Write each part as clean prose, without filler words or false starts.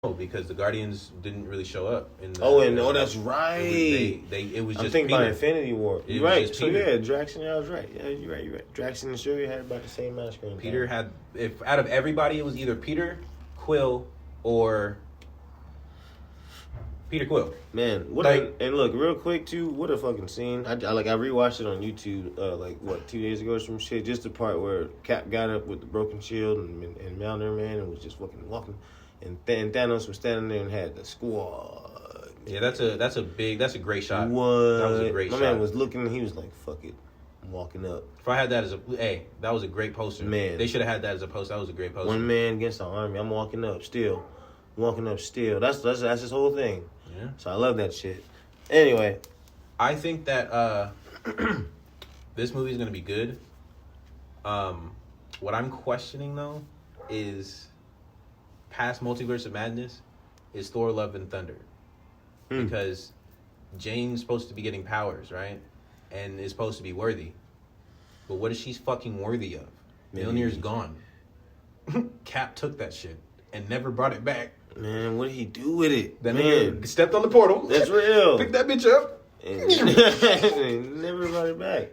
because the Guardians didn't really show up. That's right. It was just. I'm thinking Peter. about Infinity War. It You're was right. just So Peter. Drax and I was right. Yeah, you're right. Drax and Shuri had about the same amount of screen time. Peter had, if out of everybody, it was either Peter, Quill, or Peter Quill. Man, and look, real quick too, what a fucking scene. I rewatched it on YouTube 2 days ago or some shit. Just the part where Cap got up with the broken shield and Mjolnir man and was just fucking walking, and Thanos was standing there and had the squad. Yeah, that's a great shot. What? That was a great shot. My man was looking, he was like, fuck it, I'm walking up. If I had that as that was a great poster. Man. They should have had that as a poster. That was a great poster. One man against the army. I'm walking up still. That's his whole thing. Yeah. So I love that shit. Anyway, I think that this movie is gonna be good. What I'm questioning though is past Multiverse of Madness is Thor: Love and Thunder, because Jane's supposed to be getting powers, right, and is supposed to be worthy. But what is she fucking worthy of? Mjolnir's gone. Cap took that shit and never brought it back. Man, what did he do with it? That man nigga stepped on the portal. That's real. Picked that bitch up. And never brought it back.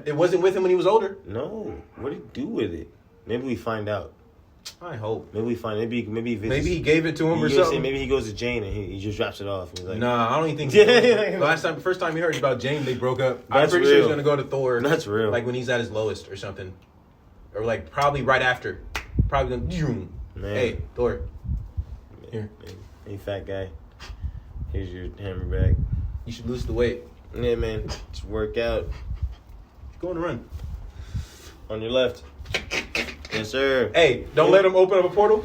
It wasn't with him when he was older. No. What did he do with it? Maybe we find out. I hope. Maybe Maybe he gave it to him or something. Maybe he goes to Jane and he just drops it off. And he's like, nah, I don't even think. First time he heard about Jane, they broke up. I'm pretty sure he's gonna go to Thor. That's real. Like when he's at his lowest or something, or like probably right after. Probably gonna. Man. Hey, Thor. Here. Hey, fat guy. Here's your hammer back. You should lose the weight. Yeah, man. Just work out. Go on a run. On your left. Yes, sir. Hey, don't let him open up a portal.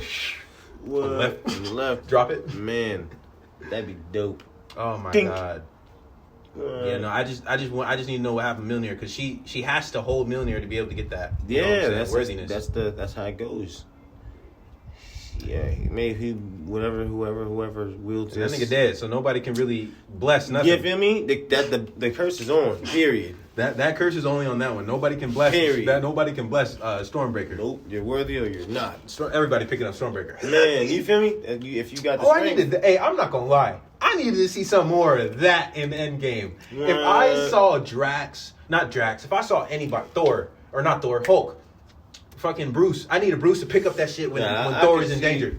What? On your left. Drop it. Man, that'd be dope. Oh my Dink. god. Yeah, no, I just need to know what happened to Mjolnir, because she has to hold Mjolnir to be able to get that. That's worthiness. That's how it goes. Yeah, maybe whoever wields That this. nigga dead, so nobody can really bless nothing. You feel me? The curse is on. Period. That curse is only on that one. Nobody can bless. Period. Nobody can bless Stormbreaker. Nope. You're worthy or you're not. Everybody picking up Stormbreaker. Man, you feel me? If you got the strength. Hey, I'm not gonna lie. I needed to see some more of that in the end game. If I saw if I saw anybody, Hulk, fucking Bruce. I needed Bruce to pick up that shit when Thor is in danger.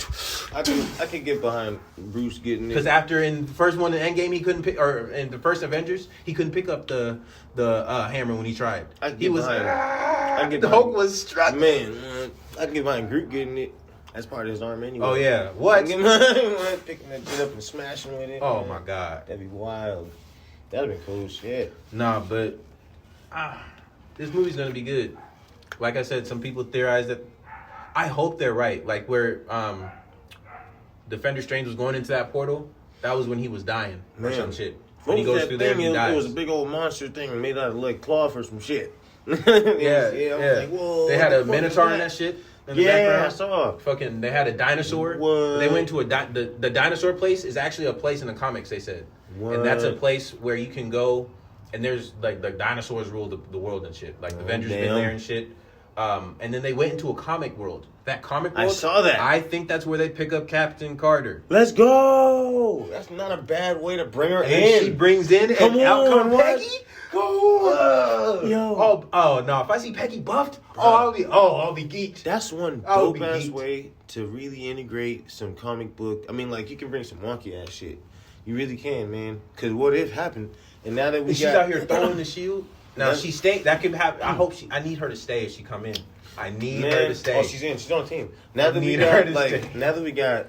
I could get behind Bruce getting it. Because after in the first one in Endgame, he couldn't pick, or in the first Avengers, he couldn't pick up the hammer when he tried. The Hulk was struck. Man, I can get behind Groot getting it. That's part of his arm anyway. Oh yeah, what? Picking that shit up and smashing with it. Oh man. my god, that'd be wild. That'd be cool shit. Nah, but this movie's gonna be good. Like I said, some people theorize that. I hope they're right. Like where Defender Strange was going into that portal, that was when he was dying or some shit. When he goes through there, he dies. It was a big old monster thing made out of like cloth or some shit. Yeah. Like, whoa, they had a minotaur in that shit. In the background. I saw. Fucking, they had a dinosaur. What? They went to the dinosaur place is actually a place in the comics. They said, and that's a place where you can go, and there's like the dinosaurs rule the world and shit. Like the Avengers been there and shit. And then they went into a comic world. That comic world, I saw that. I think that's where they pick up Captain Carter. Let's go. That's not a bad way to bring her And in. she brings in and out come Peggy. Yo. Oh no! If I see Peggy buffed, I'll be geeked. That's one dope ass way to really integrate some comic book. I mean, like you can bring some wonky ass shit. You really can, man. Because what if happened? And now that she's out here throwing the shield. Now she stay. That could happen. I need her to stay if she come in. I need her to stay. Oh, she's in. She's on the team. Now that we got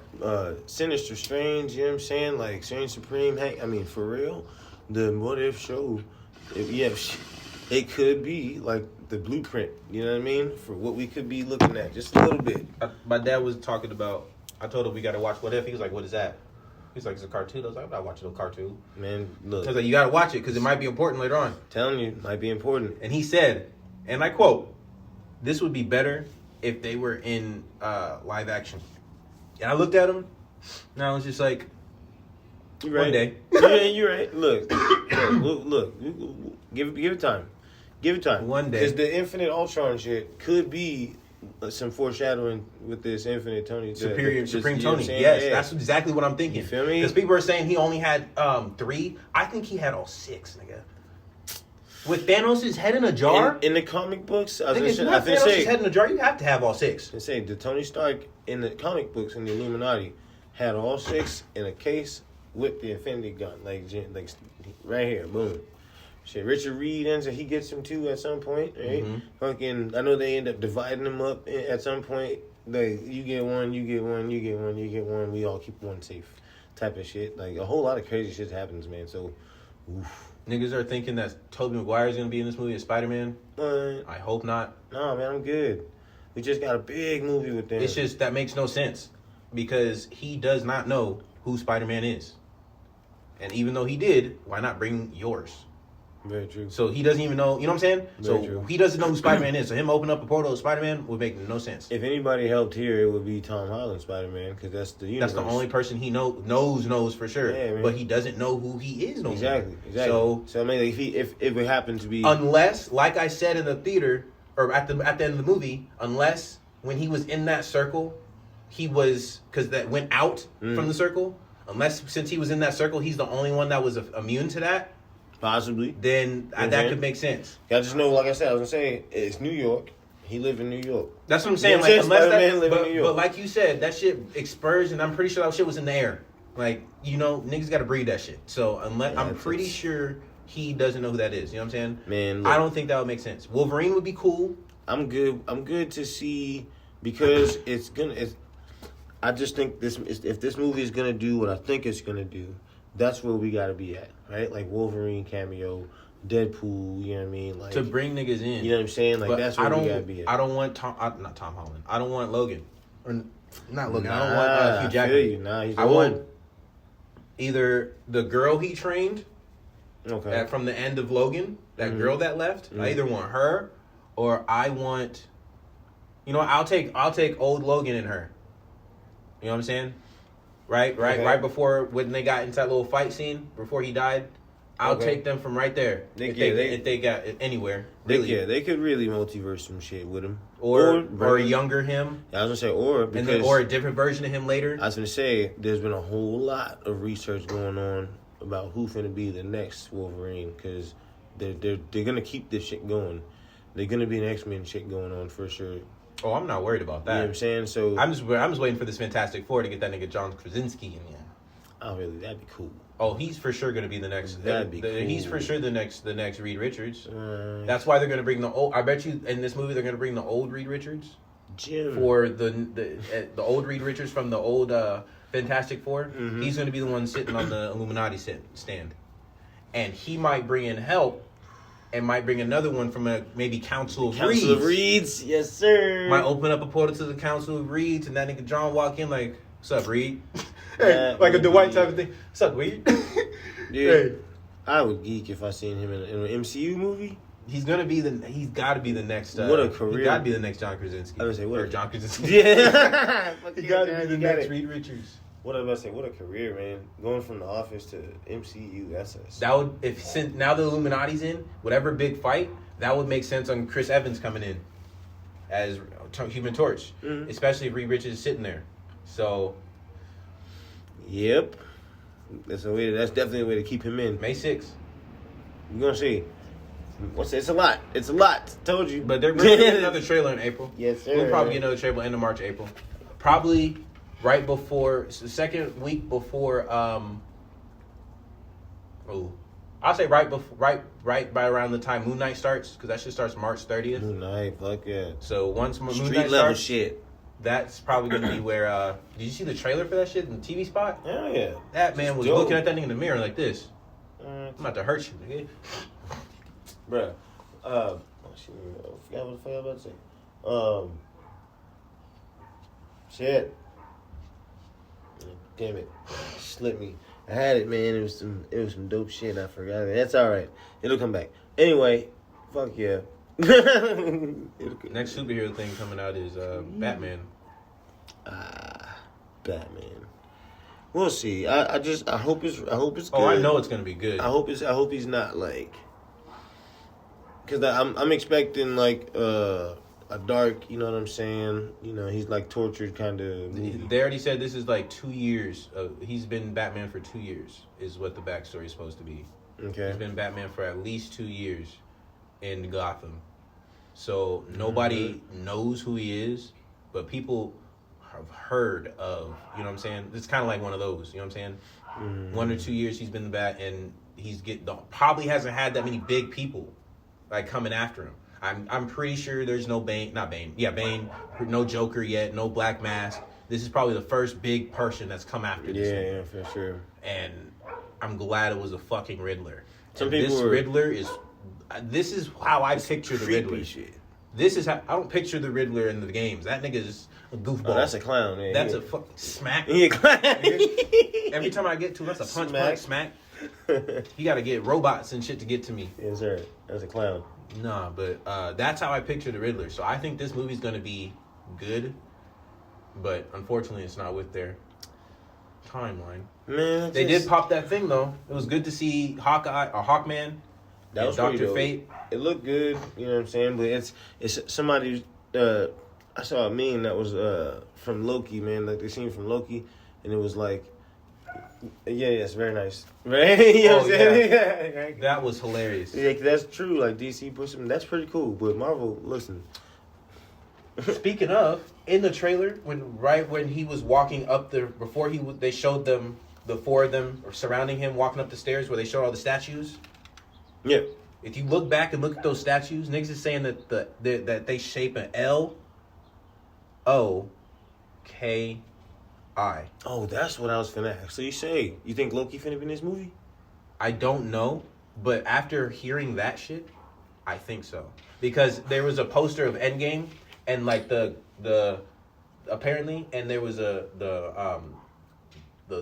Sinister Strange, you know what I'm saying? Like Strange Supreme. Hey, I mean, for real, the What If show. It could be like the blueprint, you know what I mean, for what we could be looking at, just a little bit. My dad was talking about. I told him we got to watch What If. He was like, "What is that?" He's like, "It's a cartoon." I was like, "I'm not watching a cartoon." Man, look. I was like, "You got to watch it because it might be important later on." Telling you, might be important. And he said, and I quote, "This would be better if they were in live action." And I looked at him, and I was just like, "You're right. One day, you're right. Look. Give it time. Give it time. One day, because the Infinite Ultron shit could be some foreshadowing with this Infinite Tony. Supreme you know Tony. Yes, that's exactly what I'm thinking. You feel me? Because people are saying he only had 3. I think he had all 6, nigga. With Thanos' head in a jar? In the comic books, I think Thanos' head in a jar, you have to have all 6. I say the Tony Stark in the comic books in the Illuminati had all 6 in a case with the Infinity Gun, like right here, boom. Shit, Richard Reed ends he gets him too at some point, right? Mm-hmm. Fucking, I know they end up dividing them up at some point. Like you get one, you get one, you get one, you get one. We all keep one safe, type of shit. Like a whole lot of crazy shit happens, man. So, oof. Niggas are thinking that Tobey Maguire is going to be in this movie as Spider-Man. I hope not. No, man, I'm good. We just got a big movie with them. It's just that makes no sense because he does not know who Spider-Man is. And even though he did, why not bring yours? Very true. So he doesn't even know, you know what I'm saying? Very true. He doesn't know who Spider-Man is. So him opening up a portal to Spider-Man would make no sense. If anybody helped here, it would be Tom Holland Spider-Man because that's the universe. That's the only person he knows for sure. Yeah, man. But he doesn't know who he is no more. Exactly. So I mean, if it happened to be, unless, like I said in the theater or at the end of the movie, unless when he was in that circle, he was because that went out from the circle. Unless since he was in that circle, he's the only one that was immune to that. Possibly. Then that could make sense. I just know, like I said, I was gonna say it's New York. He lived in New York. That's what I'm saying. Like, unless that, but like you said, that shit expurs, and I'm pretty sure that shit was in the air. Like niggas got to breathe that shit. So I'm pretty sure he doesn't know who that is. You know what I'm saying? Man, look, I don't think that would make sense. Wolverine would be cool. I'm good to see because I just think if this movie is gonna do what I think it's gonna do, that's where we gotta be at, right? Like Wolverine cameo, Deadpool, you know what I mean? Like to bring niggas in. You know what I'm saying? Like that's where we gotta be at. I don't want not Tom Holland. I don't want Logan. Or not Logan. Nah, I don't want Hugh Jackman. I feel you. Nah, he's I want either the girl he trained from the end of Logan, that girl that left. I either want her or I want I'll take old Logan and her. You know what I'm saying? Right before when they got into that little fight scene before he died, I'll take them from right there. If they got anywhere, really. They could really multiverse some shit with him, or a younger him. I was gonna say, or a different version of him later. I was gonna say, there's been a whole lot of research going on about who's gonna be the next Wolverine because they're gonna keep this shit going. They're gonna be an X-Men shit going on for sure. Oh, I'm not worried about that. You know what I'm saying? So I'm just waiting for this Fantastic Four to get that nigga John Krasinski in there. Oh, really? That'd be cool. Oh, he's for sure going to be the next. That'd be cool. He's for sure the next Reed Richards. That's why they're going to bring the old. I bet you in this movie they're going to bring the old Reed Richards. Jim. For the old Reed Richards from the old Fantastic Four. Mm-hmm. He's going to be the one sitting on the Illuminati stand, and he might bring in help. And might bring another one from maybe Council of Reeds. Council of Reeds, yes sir. Might open up a portal to the Council of Reeds, and that nigga John walk in like, "What's up, Reed?" Hey, like a Dwight type of thing. "What's up, Reed?" Dude, hey. I would geek if I seen him in an MCU movie. He's got to be the next. What a career! He got to be the next John Krasinski. I would say what? John Krasinski. Yeah, he got to be the next Reed Richards. What I about to say? What a career, man! Going from The Office to MCU. That would since now the Illuminati's in whatever big fight that would make sense on Chris Evans coming in as Human Torch, especially if Reed Richards is sitting there. So, yep, that's definitely a way to keep him in. May 6th. We're gonna see. It's a lot. It's a lot. Told you. But they're going to get another trailer in April. Yes, sir. We'll probably get another trailer end of March, April. Probably. Right before, the second week before, I'll say right by around the time Moon Knight starts, because that shit starts March 30th. Moon Knight, fuck yeah. So once Moon Street Knight level starts, shit. That's probably going to be where, did you see the trailer for that shit in the TV spot? Hell yeah. That man was looking at that nigga in the mirror like this. I'm about to hurt you, nigga. Bruh. I forgot what the fuck I was about to say. Shit. Damn it. Slipped me. I had it, man. It was some dope shit. I forgot it. That's all right. It'll come back. Anyway, fuck yeah. Next superhero thing coming out is Batman. Batman. We'll see. I hope it's good. Oh, I know it's gonna be good. I hope he's not like, because I'm expecting like a dark, you know what I'm saying? You know, he's like tortured kind of movie. They already said this is like 2 years. He's been Batman for 2 years, is what the backstory is supposed to be. Okay. He's been Batman for at least 2 years in Gotham. So nobody knows who he is, but people have heard of, you know what I'm saying? It's kind of like one of those, you know what I'm saying? 1 or 2 years he's been the Bat, and probably hasn't had that many big people like coming after him. I'm pretty sure there's no Bane, Bane, no Joker yet, no Black Mask. This is probably the first big person that's come after this. Yeah, for sure. And I'm glad it was a fucking Riddler. Riddler is. This is how I picture the Riddler. Shit. This is how I don't picture the Riddler in the games. That nigga is a goofball. Oh, that's a clown. Yeah, that's a fucking smack. Yeah, clown. Every time I get to him, that's a punch, smack. You got to get robots and shit to get to me. Yes, sir. That's a clown. Nah, but that's how I picture the Riddler. So I think this movie's gonna be good, but unfortunately, it's not with their timeline. Man, they did pop that thing though. It was good to see Hawkeye or Hawkman. That was Dr. Fate. It looked good, you know what I'm saying? But it's somebody. I saw a meme that was from Loki, man. Like they seen from Loki, and it was like, yeah, it's very nice. Right? You know what I'm saying? Yeah. That was hilarious. Yeah, that's true. Like DC pushed him. That's pretty cool. But Marvel, listen. Speaking of, in the trailer, when he was walking up before they showed them the 4 of them surrounding him walking up the stairs where they showed all the statues. Yeah. If you look back and look at those statues, niggas is saying that that they shape an L-O-K-I. Oh, that's what I was finna actually say. You think Loki finna be in this movie? I don't know, but after hearing that shit, I think so. Because there was a poster of Endgame and like the apparently, and there was the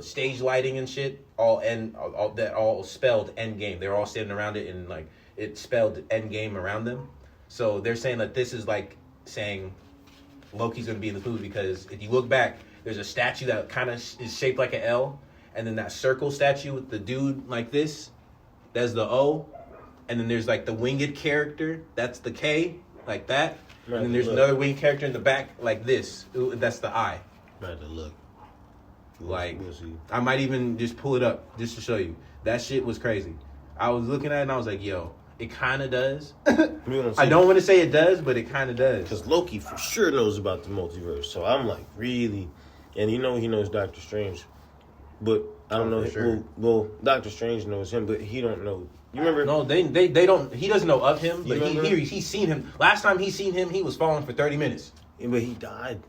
stage lighting and shit all spelled Endgame. They're all standing around it and like it spelled Endgame around them. So they're saying that this is like saying Loki's gonna be in this movie because if you look back, there's a statue that kind of is shaped like an L, and then that circle statue with the dude like this, that's the O, and then there's like the winged character, that's the K, like that, and then there's another winged character in the back like this, that's the I. Right to look. Like, I might even just pull it up just to show you. That shit was crazy. I was looking at it and I was like, yo, it kind of does. I don't want to say it does, but it kind of does. Because Loki for sure knows about the multiverse. So I'm like, really? And he knows Doctor Strange. But I don't know. Sure. Well, Doctor Strange knows him, but he don't know. You remember? No, they don't. He doesn't know of him, but he's seen him. Last time he seen him, he was falling for 30 minutes. Yeah, but he died.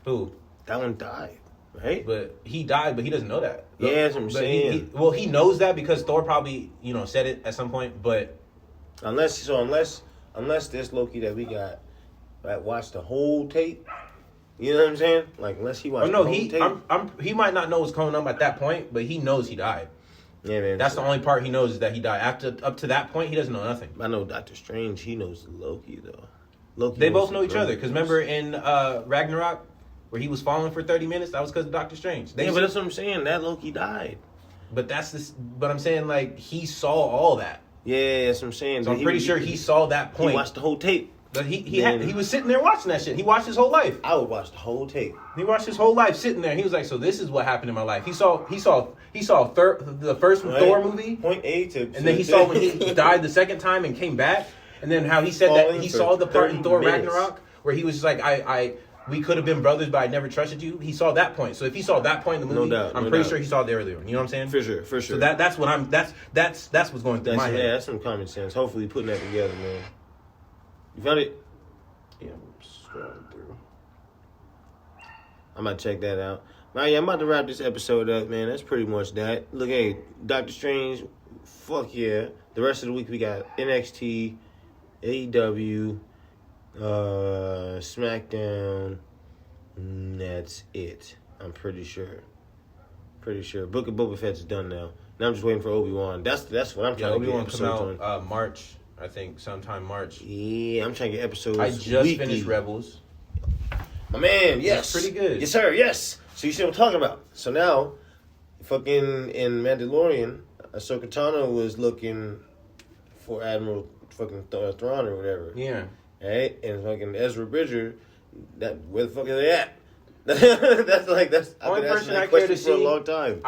Who? That one died. Right? But he died, but he doesn't know that. Yeah, that's what I'm saying. He knows that because Thor probably, said it at some point, but... Unless this Loki that we got watched the whole tape, you know what I'm saying? Like, unless he watched the whole tape. He might not know what's going on at that point, but he knows he died. Yeah, man. That's the only part he knows is that he died. Up to that point, he doesn't know nothing. I know Doctor Strange, he knows Loki, though. They both know each other, because remember in Ragnarok, where he was falling for 30 minutes, that was because of Doctor Strange. But that's what I'm saying. That Loki died. But but I'm saying, like, he saw all that. Yeah, that's what I'm saying. So I'm pretty sure he saw that point. He watched the whole tape. But he was sitting there watching that shit. He watched his whole life. I would watch the whole tape. He watched his whole life sitting there. He was like, so this is what happened in my life. He saw the first Thor movie. Point A to... And then he saw when he died the second time and came back. And then how he said that he saw the part in Thor Ragnarok where he was just like, we could have been brothers, but I never trusted you. He saw that point. So if he saw that point in the movie, I'm pretty sure he saw the earlier one. You know what I'm saying? For sure. So that's what's going through my head. Yeah, that's some common sense. Hopefully putting that together, man. You found it? Yeah, I'm scrolling through. I'm about to check that out. Right, yeah, I'm about to wrap this episode up, man. That's pretty much that. Look, hey, Doctor Strange, fuck yeah. The rest of the week we got NXT, AEW, SmackDown. That's it. I'm pretty sure. Book of Boba Fett's done now. Now I'm just waiting for Obi-Wan. That's what I'm trying to get Obi-Wan episodes come out March, I think, sometime March. Yeah, I'm trying to get episodes I just weekly. finished Rebels. My man, yes. That's pretty good. Yes, sir, yes. So you see what I'm talking about. So now, fucking in Mandalorian, Ahsoka Tano was looking for Admiral fucking Thrawn or whatever. Yeah. Hey, and fucking Ezra Bridger, where the fuck are they at? That's only person I care to for a see. long time.